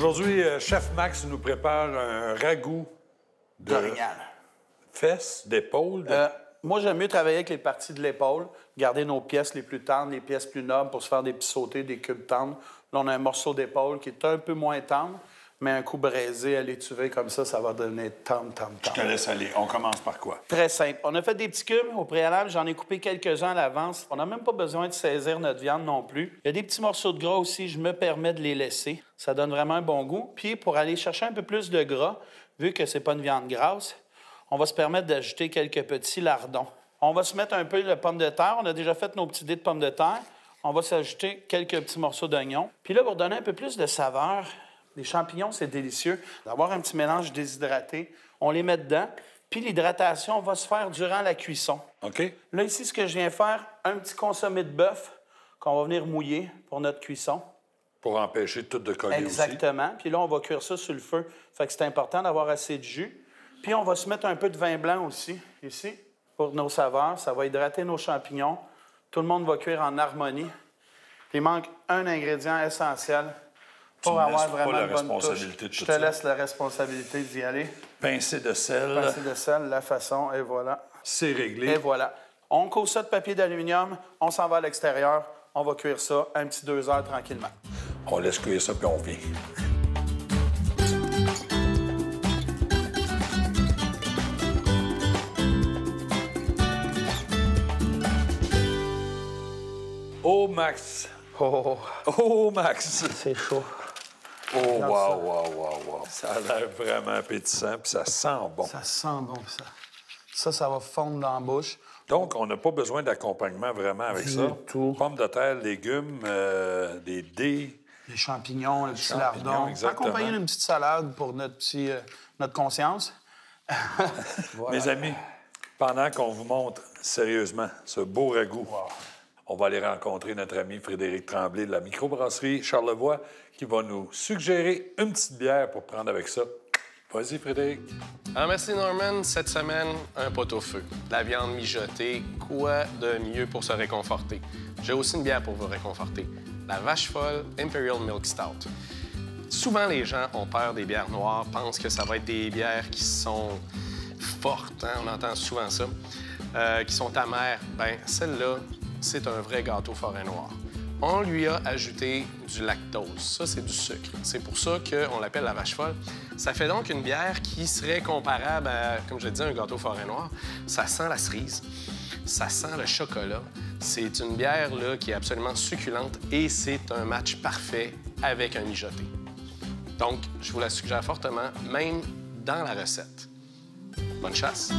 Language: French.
Aujourd'hui, Chef Max nous prépare un ragoût d'orignal. Fesses, d'épaules. Moi, j'aime mieux travailler avec les parties de l'épaule, garder nos pièces les plus tendres, les pièces plus nobles pour se faire des petits sautés, des cubes tendres. Là, on a un morceau d'épaule qui est un peu moins tendre, mais un coup braisé à l'étuvée comme ça va devenir tendre. Je te laisse aller. On commence par quoi? Très simple. On a fait des petits cubes au préalable. J'en ai coupé quelques-uns à l'avance. On n'a même pas besoin de saisir notre viande non plus. Il y a des petits morceaux de gras aussi. Je me permets de les laisser. Ça donne vraiment un bon goût. Puis, pour aller chercher un peu plus de gras, vu que c'est pas une viande grasse, on va se permettre d'ajouter quelques petits lardons. On va se mettre un peu de pommes de terre. On a déjà fait nos petits dés de pommes de terre. On va s'ajouter quelques petits morceaux d'oignon. Puis là, pour donner un peu plus de saveur, les champignons, c'est délicieux. D'avoir un petit mélange déshydraté, on les met dedans. Puis l'hydratation va se faire durant la cuisson. OK. Là, ici, ce que je viens faire, un petit consommé de bœuf qu'on va venir mouiller pour notre cuisson. Pour empêcher tout de coller aussi. Exactement. Puis là, on va cuire ça sur le feu. Fait que c'est important d'avoir assez de jus. Puis on va se mettre un peu de vin blanc aussi, ici, pour nos saveurs. Ça va hydrater nos champignons. Tout le monde va cuire en harmonie. Puis il manque un ingrédient essentiel pour avoir vraiment une bonne touche. Je te laisse la responsabilité d'y aller. Pincée de sel. Pincée de sel, la façon, et voilà. C'est réglé. Et voilà. On couvre ça de papier d'aluminium. On s'en va à l'extérieur. On va cuire ça un petit 2 heures tranquillement. On laisse cuire ça, puis on vient. Oh, Max! Oh, Max! C'est chaud. Oh, wow! Ça a l'air vraiment appétissant, puis ça sent bon. Ça sent bon, ça. Ça va fondre dans la bouche. Donc, on n'a pas besoin d'accompagnement vraiment avec ça. Du tout. Pommes de terre, légumes, des dés. Les champignons, le petit lardon. Accompagné d'une petite salade pour notre conscience. Voilà. Mes amis, pendant qu'on vous montre sérieusement ce beau ragoût, on va aller rencontrer notre ami Frédéric Tremblay de la microbrasserie Charlevoix qui va nous suggérer une petite bière pour prendre avec ça. Vas-y, Frédéric. Alors, merci, Norman. Cette semaine, un pot-au-feu. De la viande mijotée. Quoi de mieux pour se réconforter? J'ai aussi une bière pour vous réconforter. La Vache Folle Imperial Milk Stout. Souvent, les gens ont peur des bières noires, pensent que ça va être des bières qui sont fortes, hein? On entend souvent ça, qui sont amères. Bien, celle-là, c'est un vrai gâteau forêt noire. On lui a ajouté du lactose. Ça, c'est du sucre. C'est pour ça qu'on l'appelle la Vache Folle. Ça fait donc une bière qui serait comparable à, comme je disais, un gâteau forêt noire. Ça sent la cerise, ça sent le chocolat. C'est une bière là, qui est absolument succulente et c'est un match parfait avec un mijoté. Donc, je vous la suggère fortement, même dans la recette. Bonne chasse!